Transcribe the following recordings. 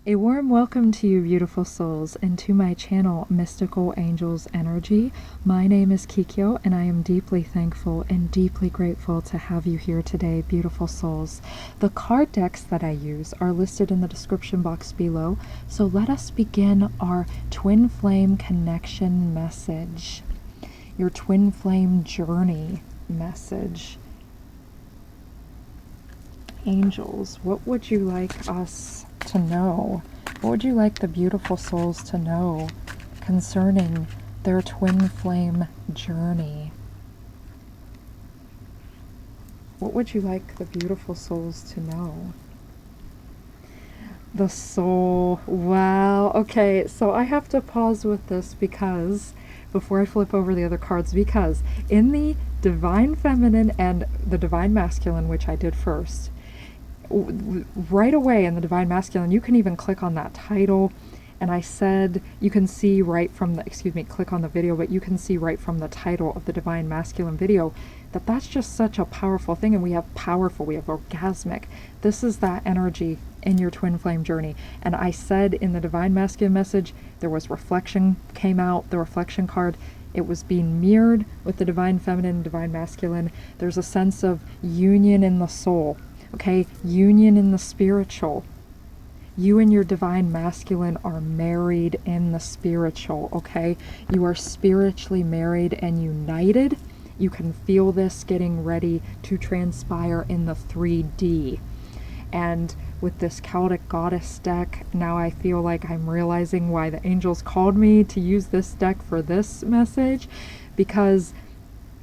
A warm welcome to you, beautiful souls, and to my channel, Mystical Angels Energy. My name is Kikyo, and I am deeply thankful and deeply grateful to have you here today, beautiful souls. The card decks that I use are listed in the description box below, so let us begin our twin flame connection message, your twin flame journey message. Angels, what would you like us to know? What would you like the beautiful souls to know concerning their twin flame journey? What would you like the beautiful souls to know? The soul. Wow. Okay, so I have to pause with this because before I flip over the other cards, because in the divine feminine and the divine masculine, which I did first, right away in the divine masculine, you can even click on that title, and I said you can see right from the, click on the video, but you can see right from the title of the divine masculine video that that's just such a powerful thing. And we have powerful, we have orgasmic. This is that energy in your twin flame journey. And I said in the divine masculine message, there was reflection came out, the reflection card. It was being mirrored with the divine feminine, divine masculine. There's a sense of union in the soul. Okay, union in the spiritual. You and your divine masculine are married in the spiritual, okay? You are spiritually married and united. You can feel this getting ready to transpire in the 3D. And with this Celtic goddess deck, now I feel like I'm realizing why the angels called me to use this deck for this message, because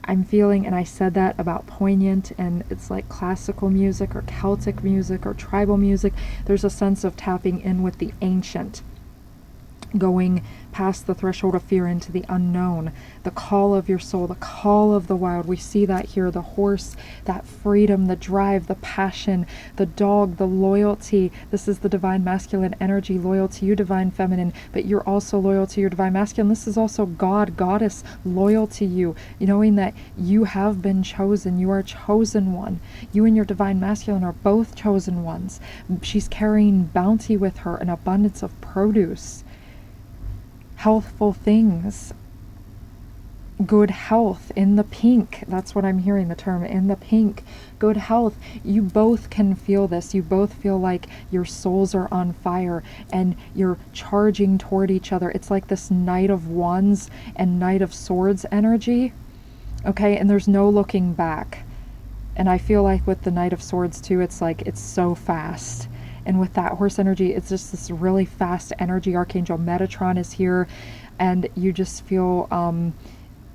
I'm feeling, and I said that about poignant, and it's like classical music or Celtic music or tribal music. There's a sense of tapping in with the ancient, going past the threshold of fear into the unknown, the call of your soul, the call of the wild. We see that here, the horse, that freedom, the drive, the passion, the dog, the loyalty. This is the divine masculine energy, loyal to you, divine feminine, but you're also loyal to your divine masculine. This is also God, goddess, loyal to you, knowing that you have been chosen. You are chosen one. You and your divine masculine are both chosen ones. She's carrying bounty with her, an abundance of produce, healthful things, good health in the pink. That's what I'm hearing, the term in the pink, good health. You both can feel this. You both feel like your souls are on fire and you're charging toward each other. It's like this Knight of Wands and Knight of Swords energy. Okay, and there's no looking back. And I feel like with the Knight of Swords too, it's like it's so fast. And with that horse energy, it's just this really fast energy. Archangel Metatron is here, and you just feel,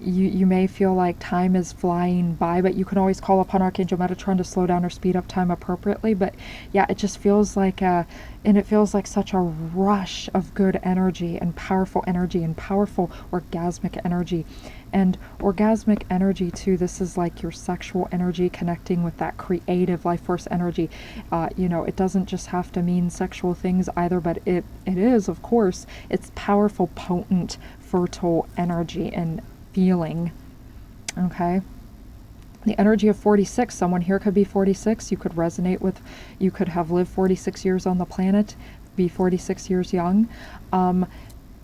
you may feel like time is flying by, but you can always call upon Archangel Metatron to slow down or speed up time appropriately. But yeah, it just feels like and it feels like such a rush of good energy and powerful orgasmic energy. And orgasmic energy too, this is like your sexual energy connecting with that creative life force energy. It doesn't just have to mean sexual things either, but it is, of course. It's powerful, potent, fertile energy and feeling. Okay, the energy of 46, someone here could be 46. You could resonate with, you could have lived 46 years on the planet, be 46 years young.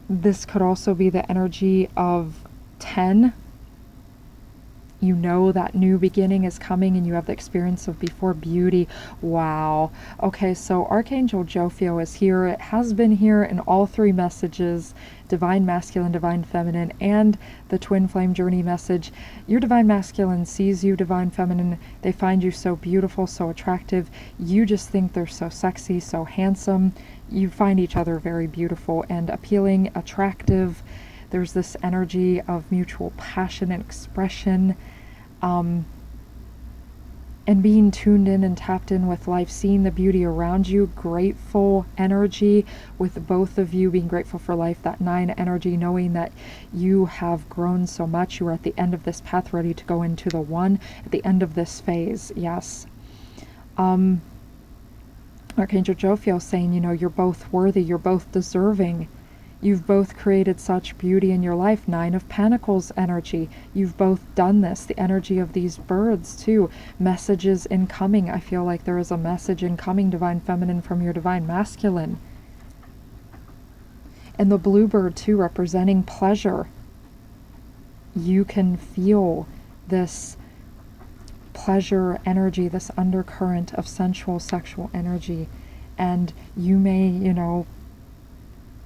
This could also be the energy of 10. You know that new beginning is coming and you have the experience of before beauty. Wow. Okay, so Archangel Jophiel is here. It has been here in all three messages, divine masculine, divine feminine, and the twin flame journey message. Your divine masculine sees you, divine feminine. They find you so beautiful, so attractive. You just think they're so sexy, so handsome. You find each other very beautiful and appealing, attractive. There's this energy of mutual passion and expression, and being tuned in and tapped in with life, seeing the beauty around you, grateful energy with both of you, being grateful for life, that 9 energy, knowing that you have grown so much. You are at the end of this path, ready to go into the 1, at the end of this phase. Yes. Archangel Jophiel saying, you're both worthy, you're both deserving. You've both created such beauty in your life. 9 of Pentacles energy. You've both done this. The energy of these birds too. Messages incoming. I feel like there is a message incoming, divine feminine, from your divine masculine. And the bluebird too, representing pleasure. You can feel this pleasure energy, this undercurrent of sensual, sexual energy. And you may,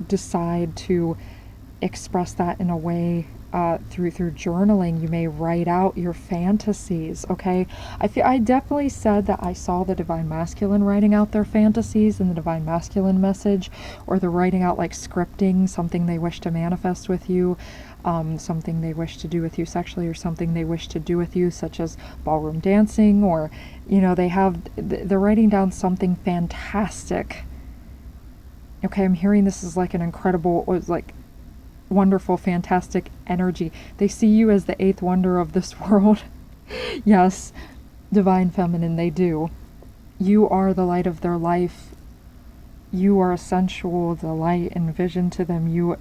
decide to express that in a way through journaling. You may write out your fantasies. Okay, I definitely said that I saw the divine masculine writing out their fantasies in the divine masculine message, or they're writing out like scripting something they wish to manifest with you, something they wish to do with you sexually, or something they wish to do with you, such as ballroom dancing, or they're writing down something fantastic. Okay, I'm hearing this is like an incredible, like wonderful, fantastic energy. They see you as the eighth wonder of this world. Yes, divine feminine, they do. You are the light of their life. You are essential, the light and vision to them. You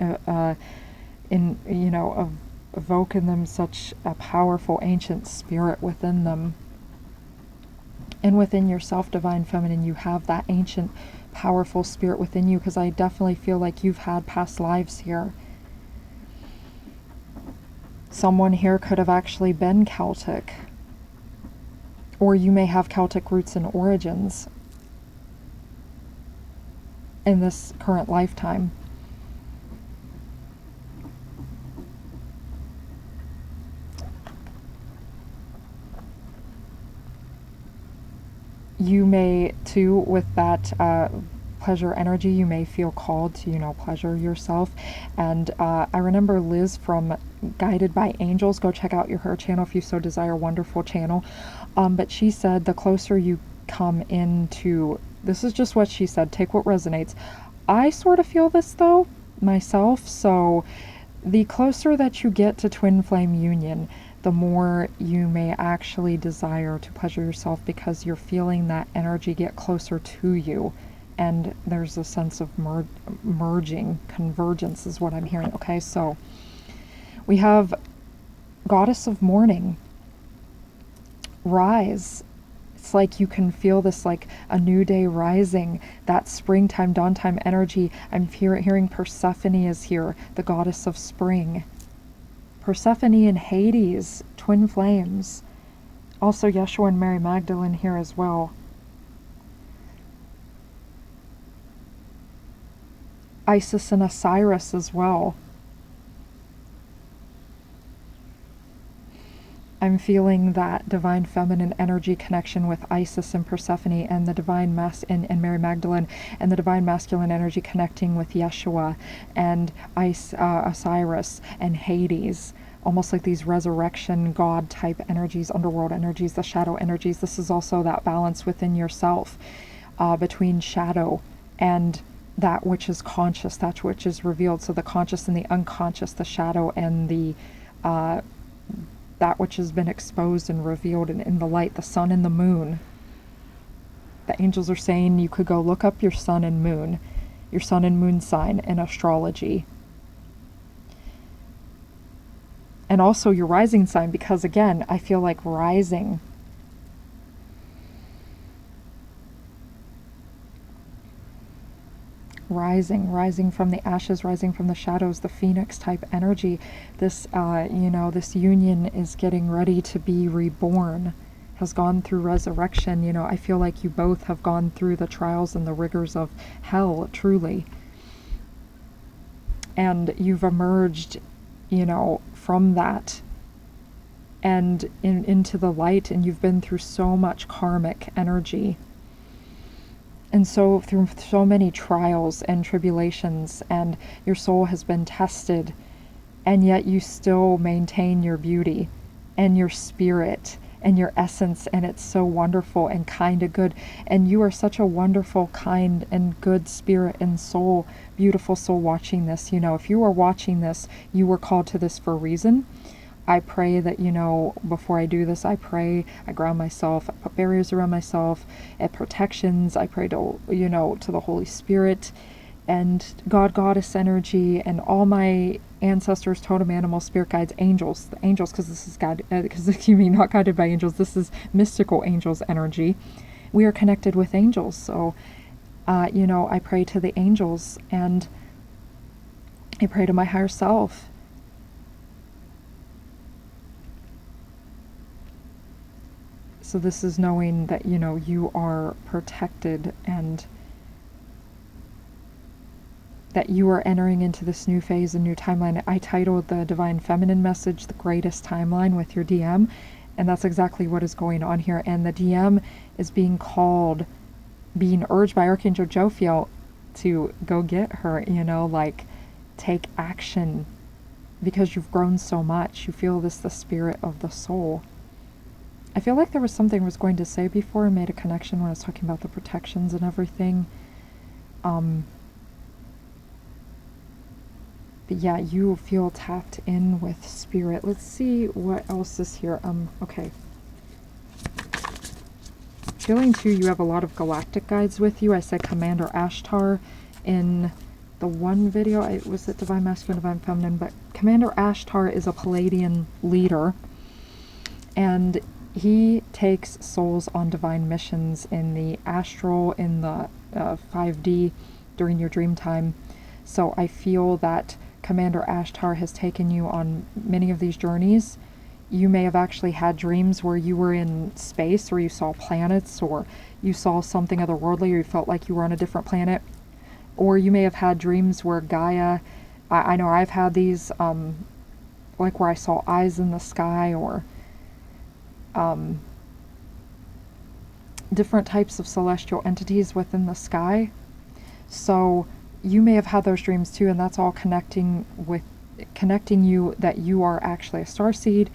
evoke in them such a powerful ancient spirit within them. And within yourself, divine feminine, you have that ancient powerful spirit within you, because I definitely feel like you've had past lives here. Someone here could have actually been Celtic, or you may have Celtic roots and origins in this current lifetime. You may, too, with that pleasure energy, you may feel called to, pleasure yourself. And I remember Liz from Guided by Angels. Go check out her channel if you so desire. Wonderful channel. But she said the closer you come into, this is just what she said, take what resonates. I sort of feel this, though, myself. So the closer that you get to twin flame union, the more you may actually desire to pleasure yourself, because you're feeling that energy get closer to you. And there's a sense of merging, convergence is what I'm hearing. Okay, so we have Goddess of Morning, rise. It's like you can feel this, like a new day rising, that springtime, dawn time energy. I'm hearing Persephone is here, the goddess of spring. Persephone and Hades, twin flames. Also Yeshua and Mary Magdalene here as well. Isis and Osiris as well. I'm feeling that divine feminine energy connection with Isis and Persephone, and the divine and Mary Magdalene, and the divine masculine energy connecting with Yeshua and Osiris and Hades. Almost like these resurrection god type energies, underworld energies, the shadow energies. This is also that balance within yourself between shadow and that which is conscious, that which is revealed. So the conscious and the unconscious, the shadow and the that which has been exposed and revealed in the light, the sun and the moon. The angels are saying you could go look up your sun and moon sign in astrology. And also your rising sign, because again, I feel like rising. Rising from the ashes, rising from the shadows, the phoenix type energy. This, this union is getting ready to be reborn, has gone through resurrection. I feel like you both have gone through the trials and the rigors of hell, truly. And you've emerged, from that and into the light, and you've been through so much karmic energy. And so through so many trials and tribulations, and your soul has been tested, and yet you still maintain your beauty and your spirit and your essence, and it's so wonderful and kind and good. And you are such a wonderful, kind and good spirit and soul, beautiful soul watching this. If you are watching this, you were called to this for a reason. I pray that, before I do this, I pray, I ground myself, I put barriers around myself, and protections. I pray to, to the Holy Spirit and God, Goddess energy, and all my ancestors, totem animals, spirit guides, angels, because this is God, because you mean not guided by angels, this is mystical angels energy. We are connected with angels. So, I pray to the angels, and I pray to my higher self. So this is knowing that, you know, you are protected and that you are entering into this new phase and new timeline. I titled the Divine Feminine message, The Greatest Timeline, with your DM. And that's exactly what is going on here. And the DM is being called, being urged by Archangel Jophiel to go get her, you know, like take action because you've grown so much. You feel this, the spirit of the soul. I feel like there was something I was going to say before. I made a connection when I was talking about the protections and everything. But yeah, you feel tapped in with spirit. Let's see what else is here. Okay. Feeling too, you have a lot of galactic guides with you. I said Commander Ashtar in the one video. Was it Divine Masculine, Divine Feminine? But Commander Ashtar is a Palladian leader. And he takes souls on divine missions in the astral, in the 5D, during your dream time. So I feel that Commander Ashtar has taken you on many of these journeys. You may have actually had dreams where you were in space, or you saw planets, or you saw something otherworldly, or you felt like you were on a different planet. Or you may have had dreams where Gaia, I know I've had these, like where I saw eyes in the sky, or different types of celestial entities within the sky. So you may have had those dreams too, and that's all connecting you that you are actually a starseed,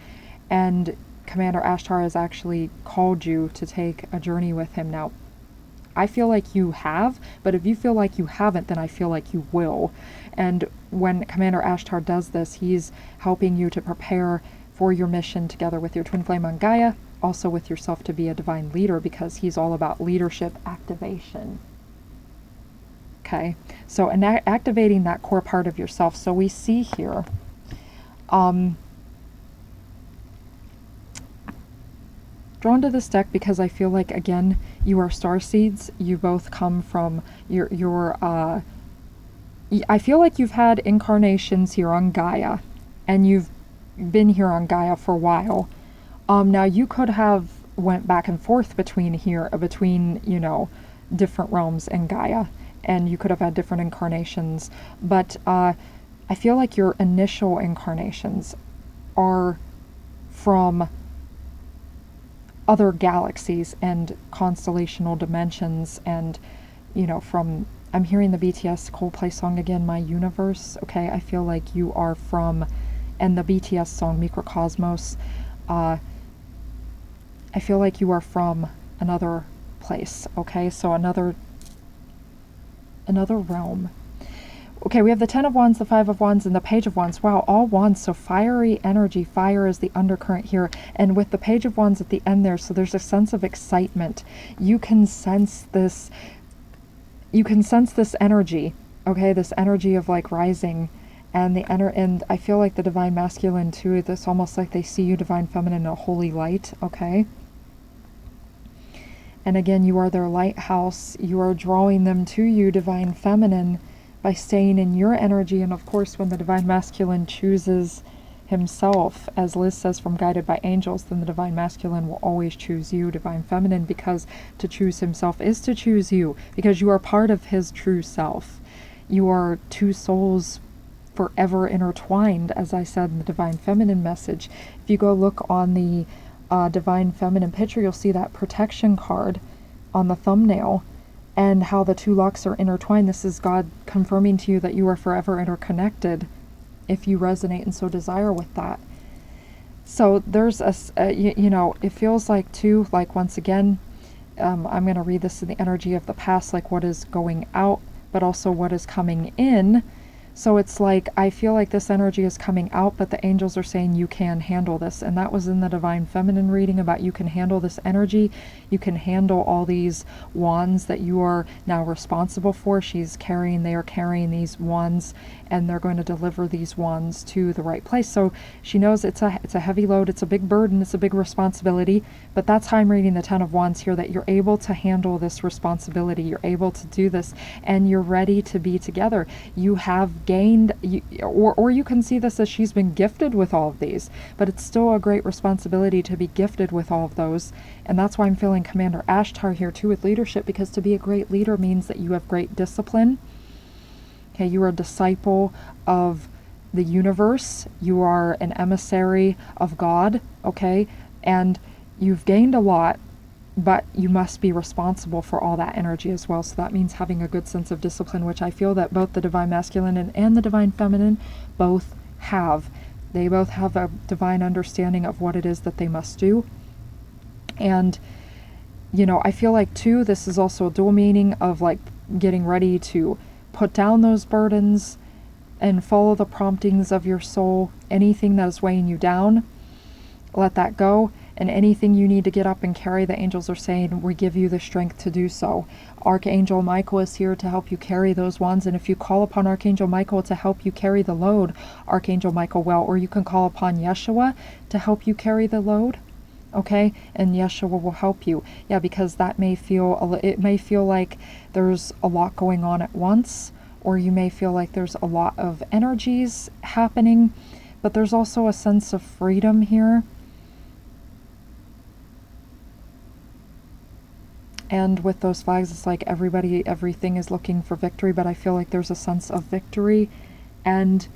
and Commander Ashtar has actually called you to take a journey with him. Now, I feel like you have, but if you feel like you haven't, then I feel like you will. And when Commander Ashtar does this, he's helping you to prepare for your mission together with your twin flame on Gaia, also with yourself to be a divine leader, because he's all about leadership activation. Okay, so activating that core part of yourself. So we see here, drawn to this deck because I feel like, again, you are starseeds. You both come from I feel like you've had incarnations here on Gaia, and you've been here on Gaia for a while. Now you could have went back and forth between, you know, different realms and Gaia, and you could have had different incarnations, but I feel like your initial incarnations are from other galaxies and constellational dimensions, and, you know, from, I'm hearing the BTS Coldplay song again, My Universe. Okay, I feel like you are from, and the BTS song Microcosmos, I feel like you are from another place. Okay, so another realm. Okay, we have the 10 of Wands, the 5 of Wands, and the Page of Wands. Wow, all Wands, so fiery energy. Fire is the undercurrent here. And with the Page of Wands at the end there, so there's a sense of excitement. You can sense this energy, okay? This energy of like rising, and and I feel like the Divine Masculine too, it's almost like they see you, Divine Feminine, in a holy light, okay? And again, you are their lighthouse. You are drawing them to you, Divine Feminine, by staying in your energy. And of course, when the Divine Masculine chooses himself, as Liz says from Guided by Angels, then the Divine Masculine will always choose you, Divine Feminine, because to choose himself is to choose you, because you are part of his true self. You are two souls forever intertwined, as I said in the Divine Feminine message. If you go look on the Divine Feminine picture, you'll see that protection card on the thumbnail, and how the two locks are intertwined. This is God confirming to you that you are forever interconnected, if you resonate and so desire with that. So there's you know, it feels like too, like once again, I'm going to read this in the energy of the past, like what is going out, but also what is coming in. So it's like, I feel like this energy is coming out, but the angels are saying you can handle this. And that was in the Divine Feminine reading about you can handle this energy. You can handle all these wands that you are now responsible for. They are carrying these wands, and they're going to deliver these wands to the right place. So she knows it's a heavy load, it's a big burden, it's a big responsibility. But that's how I'm reading the 10 of Wands here, that you're able to handle this responsibility. You're able to do this, and you're ready to be together. You have gained, or you can see this as she's been gifted with all of these, but it's still a great responsibility to be gifted with all of those. And that's why I'm feeling Commander Ashtar here too with leadership, because to be a great leader means that you have great discipline. Okay, you are a disciple of the universe. You are an emissary of God, okay? And you've gained a lot, but you must be responsible for all that energy as well. So that means having a good sense of discipline, which I feel that both the divine masculine and the divine feminine both have. They both have a divine understanding of what it is that they must do. And, you know, I feel like too, this is also a dual meaning of like getting ready to put down those burdens and follow the promptings of your soul. Anything that is weighing you down, let that go. And anything you need to get up and carry, the angels are saying, we give you the strength to do so. Archangel Michael is here to help you carry those wands. And if you call upon Archangel Michael to help you carry the load, Archangel Michael will. Or you can call upon Yeshua to help you carry the load. Okay? And Yeshua will help you. Yeah, because that may feel, it may feel like there's a lot going on at once. Or you may feel like there's a lot of energies happening. But there's also a sense of freedom here. And with those flags, it's like everything is looking for victory, but I feel like there's a sense of victory. And,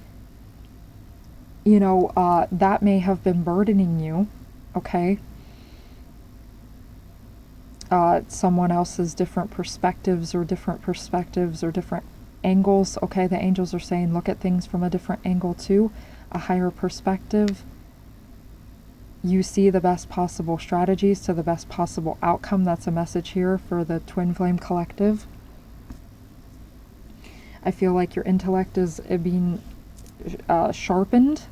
you know, that may have been burdening you, okay? Someone else's different perspectives or different angles, okay? The angels are saying, look at things from a different angle too, a higher perspective. You see the best possible strategies to the best possible outcome. That's a message here for the Twin Flame Collective. I feel like your intellect is being sharpened.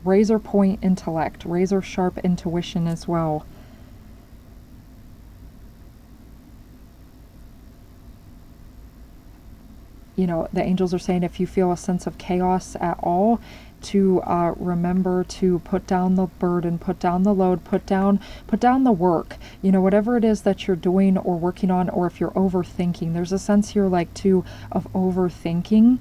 Razor point intellect, razor sharp intuition as well. You know, the angels are saying if you feel a sense of chaos at all, to remember to put down the burden, put down the load, put down the work. You know, whatever it is that you're doing or working on, or if you're overthinking. There's a sense here like too of overthinking.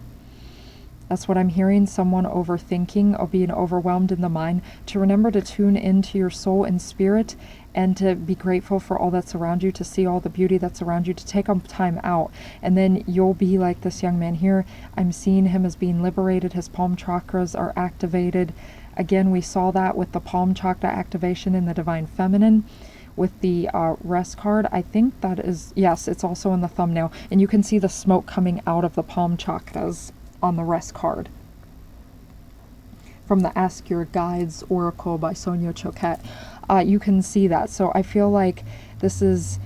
That's what I'm hearing, someone overthinking or being overwhelmed in the mind. To remember to tune into your soul and spirit and to be grateful for all that's around you, to see all the beauty that's around you, to take time out. And then you'll be like this young man here. I'm seeing him as being liberated. His palm chakras are activated. Again, we saw that with the palm chakra activation in the Divine Feminine. With the rest card, I think that is, yes, it's also in the thumbnail. And you can see the smoke coming out of the palm chakras on the rest card. From the Ask Your Guides Oracle by Sonia Choquette. You can see that. So I feel like this is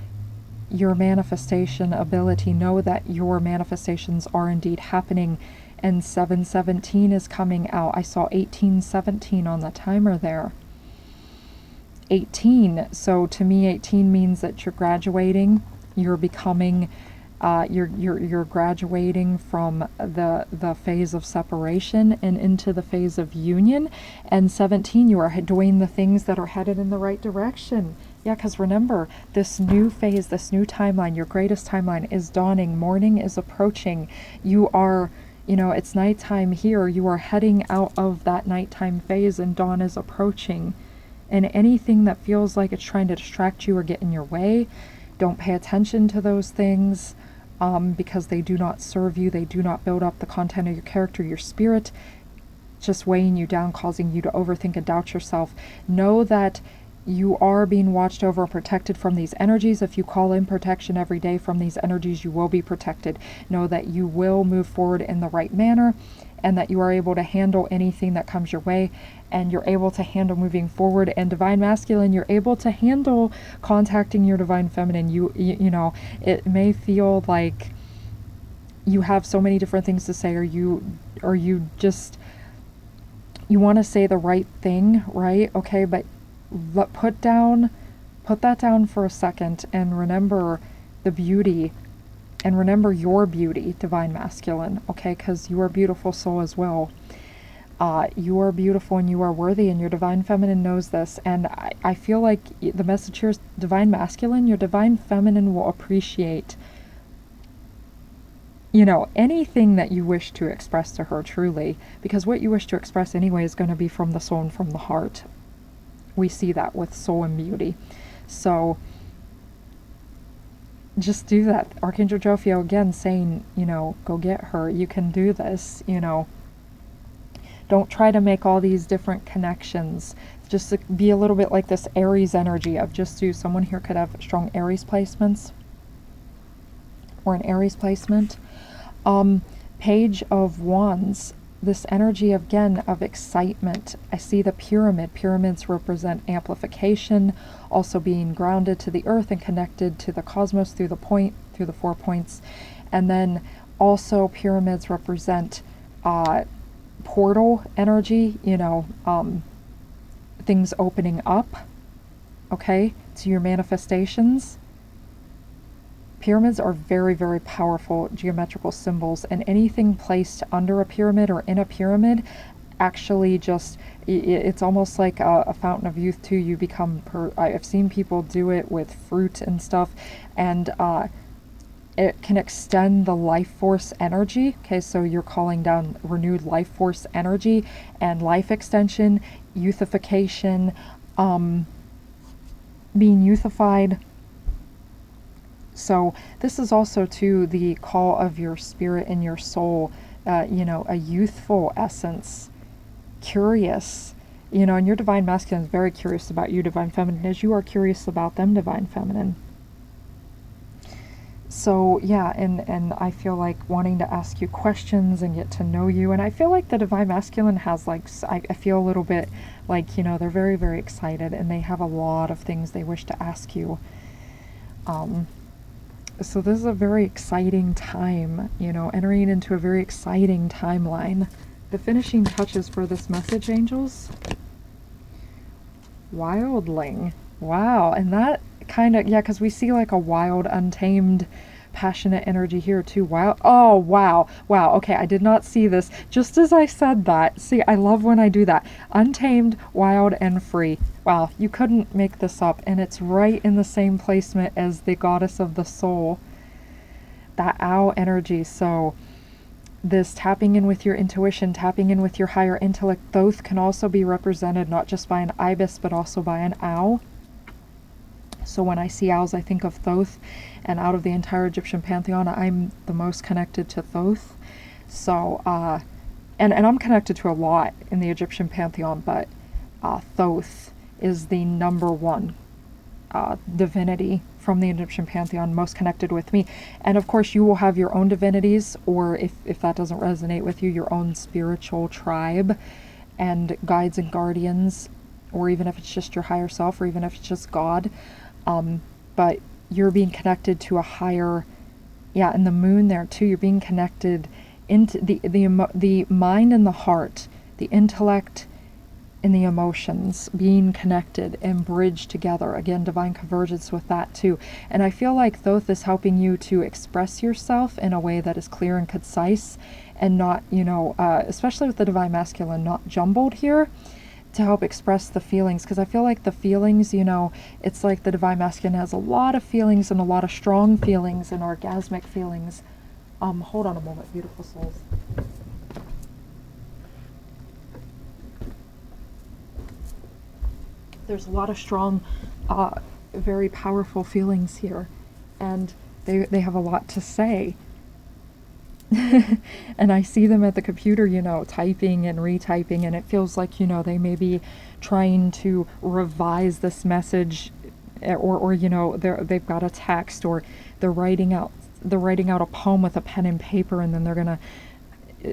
your manifestation ability. Know that your manifestations are indeed happening. And 717 is coming out. I saw 1817 on the timer there. 18. So to me, 18 means that you're graduating. You're becoming you're graduating from the phase of separation and into the phase of union. And 17, you are doing the things that are headed in the right direction. Yeah, because remember, this new phase, this new timeline, your greatest timeline is dawning. Morning is approaching. You are, you know, it's nighttime here. You are heading out of that nighttime phase and dawn is approaching. And anything that feels like it's trying to distract you or get in your way, don't pay attention to those things. Because they do not serve you, they do not build up the content of your character, your spirit, just weighing you down, causing you to overthink and doubt yourself. Know that you are being watched over and protected from these energies. If you call in protection every day from these energies, you will be protected. Know that you will move forward in the right manner and that you are able to handle anything that comes your way, and you're able to handle moving forward. And Divine Masculine, you're able to handle contacting your Divine Feminine. You know, it may feel like you have so many different things to say, or you just, you want to say the right thing, right? Okay, but put that down for a second and remember the beauty. And remember your beauty, Divine Masculine, okay? Because you are a beautiful soul as well. You are beautiful and you are worthy, and your Divine Feminine knows this. And I feel like the message here is Divine Masculine, your Divine Feminine will appreciate you know, anything that you wish to express to her, truly, because what you wish to express anyway is going to be from the soul and from the heart. We see that with soul and beauty. So just do that. Archangel Jophiel again saying, you know, go get her. You can do this, you know. Don't try to make all these different connections. Just to be a little bit like this Aries energy of just do. Someone here could have strong Aries placements or an Aries placement. Page of Wands. This energy again of excitement. I see the pyramid. Pyramids represent amplification, also being grounded to the earth and connected to the cosmos through the 4 points. And then also pyramids represent portal energy, you know, things opening up, okay, to your manifestations. Pyramids are very, very powerful geometrical symbols, and anything placed under a pyramid or in a pyramid actually just, it's almost like a fountain of youth too. You become, I've seen people do it with fruit and stuff, and it can extend the life force energy. Okay, so you're calling down renewed life force energy and life extension, youthification, being youthified. So this is also to the call of your spirit and your soul, you know, a youthful essence, curious, you know, and your divine masculine is very curious about you, divine feminine, as you are curious about them, divine feminine. So yeah, and I feel like wanting to ask you questions and get to know you, and I feel like the divine masculine has like, I feel a little bit like, you know, they're very, very excited and they have a lot of things they wish to ask you. So this is a very exciting time, you know, entering into a very exciting timeline. The finishing touches for this message, angels. Wildling. Wow, and that kind of, yeah, because we see like a wild, untamed, passionate energy here too. Wow. Oh, wow. Wow. Okay, I did not see this. Just as I said that. See, I love when I do that. Untamed, wild, and free. Wow, you couldn't make this up. And it's right in the same placement as the goddess of the soul. That owl energy. So this tapping in with your intuition, tapping in with your higher intellect, both can also be represented not just by an ibis, but also by an owl. So when I see owls, I think of Thoth, and out of the entire Egyptian pantheon, I'm the most connected to Thoth. So, and I'm connected to a lot in the Egyptian pantheon, but Thoth is the number one divinity from the Egyptian pantheon, most connected with me. And of course, you will have your own divinities, or if that doesn't resonate with you, your own spiritual tribe and guides and guardians, or even if it's just your higher self, or even if it's just God. But you're being connected to a higher, yeah, and the moon there too. You're being connected into the mind and the heart, the intellect and the emotions being connected and bridged together. Again, divine convergence with that too. And I feel like Thoth is helping you to express yourself in a way that is clear and concise, and not, you know, especially with the divine masculine, not jumbled here, to help express the feelings. Because I feel like the feelings, you know, it's like the divine masculine has a lot of feelings, and a lot of strong feelings and orgasmic feelings. Hold on a moment, beautiful souls. There's a lot of strong, very powerful feelings here, and they have a lot to say. And I see them at the computer, you know, typing and retyping, and it feels like, you know, they may be trying to revise this message, or you know, they've got a text, or they're writing out a poem with a pen and paper, and then they're gonna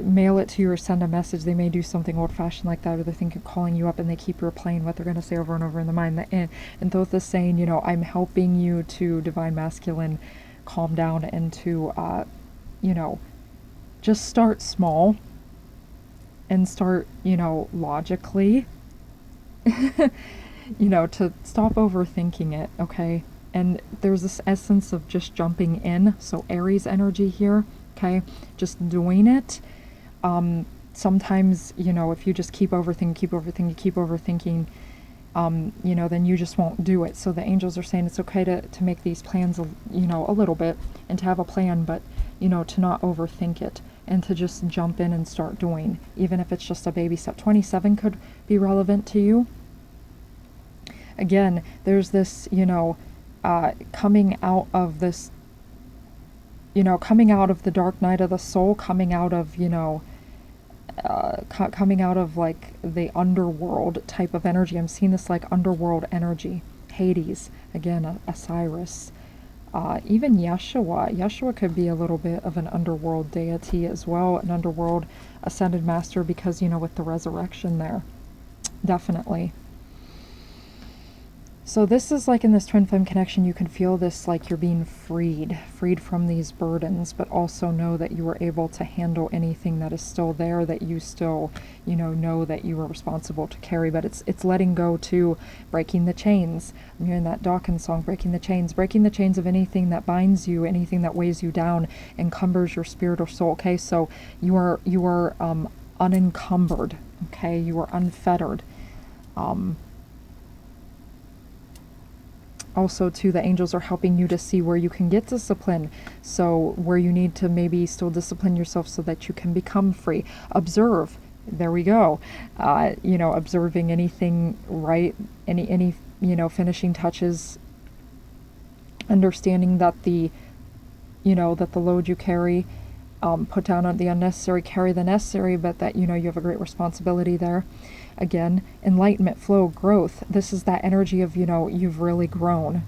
mail it to you or send a message. They may do something old-fashioned like that, or they're thinking calling you up, and they keep replaying what they're going to say over and over in the mind. And Thoth is saying, you know, I'm helping you to, divine masculine, calm down, and to, you know, just start small and start, you know, logically, you know, to stop overthinking it, okay? And there's this essence of just jumping in. So Aries energy here, okay? Just doing it. Sometimes, you know, if you just keep overthinking, you know, then you just won't do it. So the angels are saying it's okay to make these plans, you know, a little bit, and to have a plan, but, you know, to not overthink it and to just jump in and start doing, even if it's just a baby step. 27 could be relevant to you. Again, there's this, you know, coming out of this, you know, coming out of the dark night of the soul, coming out of, you know, coming out of like the underworld type of energy. I'm seeing this like underworld energy. Hades, again, Osiris. Even Yeshua. Yeshua could be a little bit of an underworld deity as well, an underworld ascended master, because, you know, with the resurrection there. Definitely. So this is like in this twin flame connection, you can feel this like you're being freed from these burdens, but also know that you were able to handle anything that is still there, that you still, you know that you are responsible to carry. But it's letting go to breaking the chains. I'm hearing that Dawkins song, breaking the chains of anything that binds you, anything that weighs you down, encumbers your spirit or soul. Okay, so you are unencumbered. Okay, you are unfettered. Also, too, the angels are helping you to see where you can get discipline. So where you need to maybe still discipline yourself so that you can become free. Observe. There we go. You know, observing anything, right? Any, you know, finishing touches. Understanding that the, you know, that the load you carry, put down on the unnecessary, carry the necessary, but that, you know, you have a great responsibility there. Again, enlightenment, flow, growth. This is that energy of, you know, you've really grown.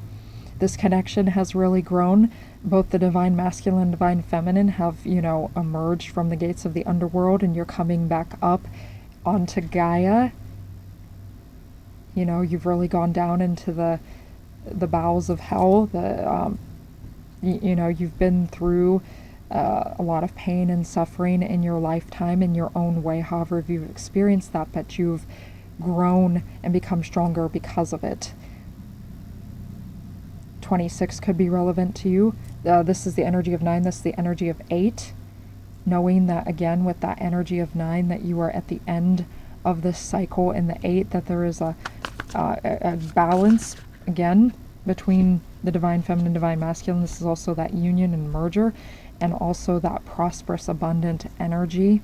This connection has really grown. Both the divine masculine and divine feminine have, you know, emerged from the gates of the underworld, and you're coming back up onto Gaia. You know, you've really gone down into the bowels of hell. You know, you've been through a lot of pain and suffering in your lifetime in your own way, however you've experienced that, but you've grown and become stronger because of it. 26 could be relevant to you. This is the energy of 9, this is the energy of 8. Knowing that, again, with that energy of 9, that you are at the end of this cycle, in the 8, that there is a balance, again, between the divine feminine and divine masculine. This is also that union and merger, and also that prosperous, abundant energy.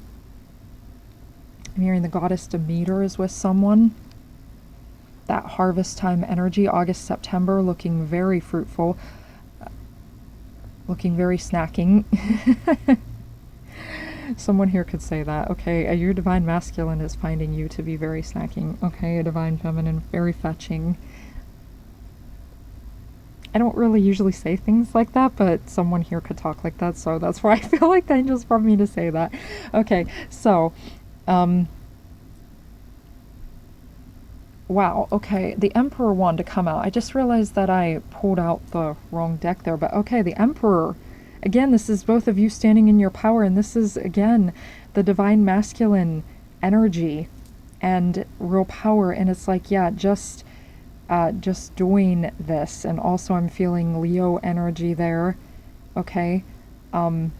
I'm hearing the goddess Demeter is with someone. That harvest time energy, August, September, looking very fruitful, looking very snacking. Someone here could say that. Okay, your divine masculine is finding you to be very snacking. Okay, a divine feminine, very fetching. I don't really usually say things like that, but someone here could talk like that, so that's why I feel like the angels brought me to say that. Okay, so, wow, okay, the Emperor wanted to come out. I just realized that I pulled out the wrong deck there, but okay, the Emperor. Again, this is both of you standing in your power, and this is, again, the divine masculine energy and real power, and it's like, yeah, just doing this. And also I'm feeling Leo energy there, okay, in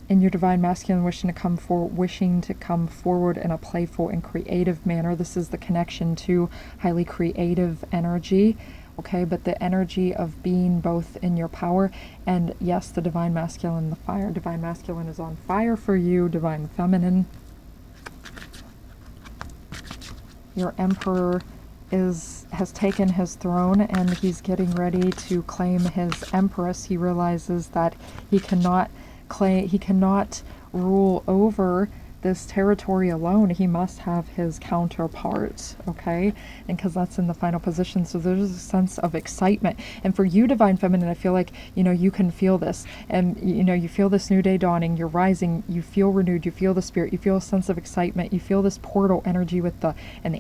your divine masculine, wishing to come forward in a playful and creative manner. This is the connection to highly creative energy, okay, but the energy of being both in your power, and yes, the divine masculine, the fire. Divine masculine is on fire for you. Divine feminine, your Emperor has taken his throne, and he's getting ready to claim his empress. He realizes that he cannot rule over this territory alone. He must have his counterpart, okay? And because that's in the final position, so there's a sense of excitement. And for you, divine feminine, I feel like, you know, you can feel this, and you know, you feel this new day dawning, you're rising, you feel renewed, you feel the spirit, you feel a sense of excitement, you feel this portal energy with the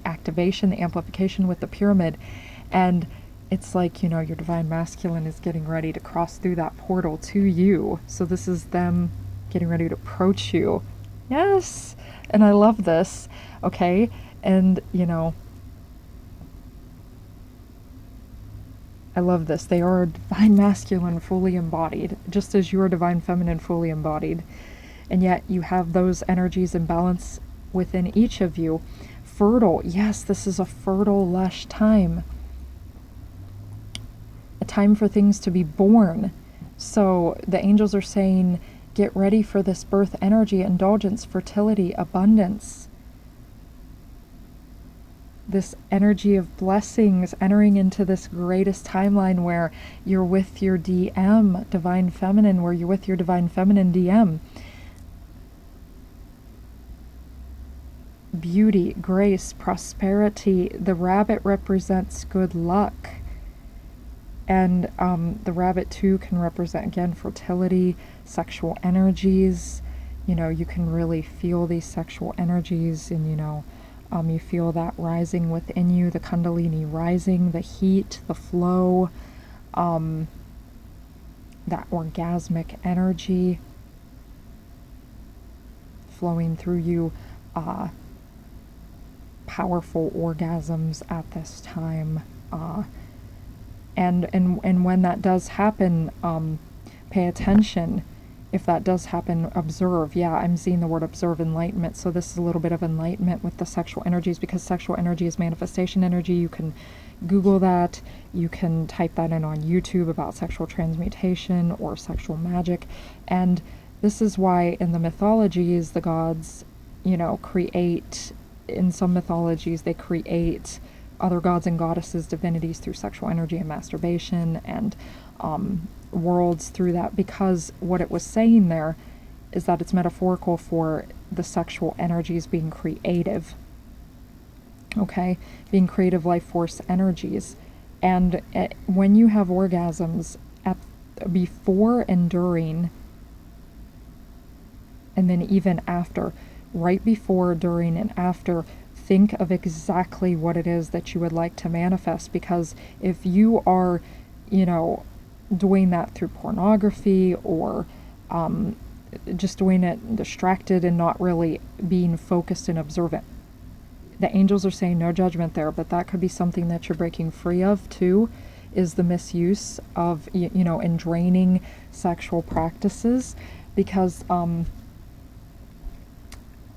activation, the amplification with the pyramid, and it's like, you know, your divine masculine is getting ready to cross through that portal to you. So this is them getting ready to approach you. Yes, and I love this, okay, and, you know, I love this. They are divine masculine fully embodied, just as you are divine feminine fully embodied, and yet you have those energies in balance within each of you. Fertile, yes, this is a fertile, lush time, a time for things to be born, So the angels are saying, get ready for this birth energy, indulgence, fertility, abundance. This energy of blessings, entering into this greatest timeline where you're with your DM, Divine Feminine, where you're with your Divine Feminine DM. Beauty, grace, prosperity. The rabbit represents good luck. And the rabbit too can represent, again, fertility, sexual energies. You know, you can really feel these sexual energies, and you feel that rising within you, the kundalini rising, the heat, the flow, that orgasmic energy flowing through you, powerful orgasms at this time. And when that does happen, pay attention. If that does happen, observe. Yeah, I'm seeing the word observe, enlightenment. So this is a little bit of enlightenment with the sexual energies, because sexual energy is manifestation energy. You can Google that. You can type that in on YouTube about sexual transmutation or sexual magic. And this is why in the mythologies, the gods, create, in some mythologies, they create other gods and goddesses, divinities, through sexual energy and masturbation, and worlds through that, because what it was saying there is that it's metaphorical for the sexual energies being creative, okay, being creative life force energies. And when you have orgasms before and during, and then even after, right before, during, and after, think of exactly what it is that you would like to manifest. Because if you are, doing that through pornography, or just doing it distracted and not really being focused and observant, the angels are saying no judgment there, but that could be something that you're breaking free of too, is the misuse of, and draining sexual practices. Because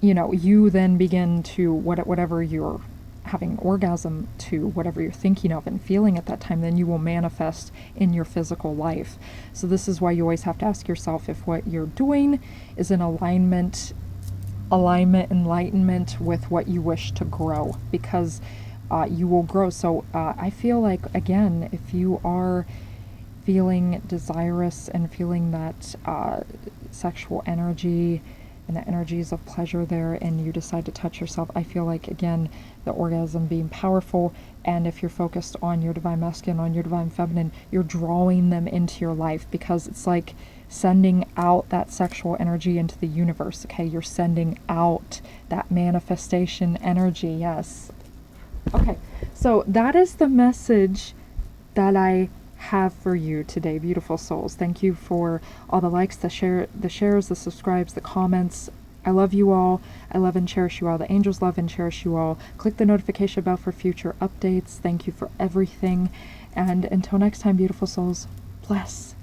you then begin to, whatever you're having orgasm to, whatever you're thinking of and feeling at that time, then you will manifest in your physical life. So this is why you always have to ask yourself if what you're doing is in alignment, enlightenment with what you wish to grow, because you will grow. So I feel like, again, if you are feeling desirous and feeling that sexual energy and the energies of pleasure there, and you decide to touch yourself, I feel like, again, the orgasm being powerful. And if you're focused on your divine masculine, on your divine feminine, you're drawing them into your life, because it's like sending out that sexual energy into the universe. Okay, you're sending out that manifestation energy. Yes. Okay, so that is the message that I have for you today, beautiful souls. Thank you for all the likes, the shares, the subscribes, the comments. I love you all. I love and cherish you all. The angels love and cherish you all. Click the notification bell for future updates. Thank you for everything. And until next time, beautiful souls, bless.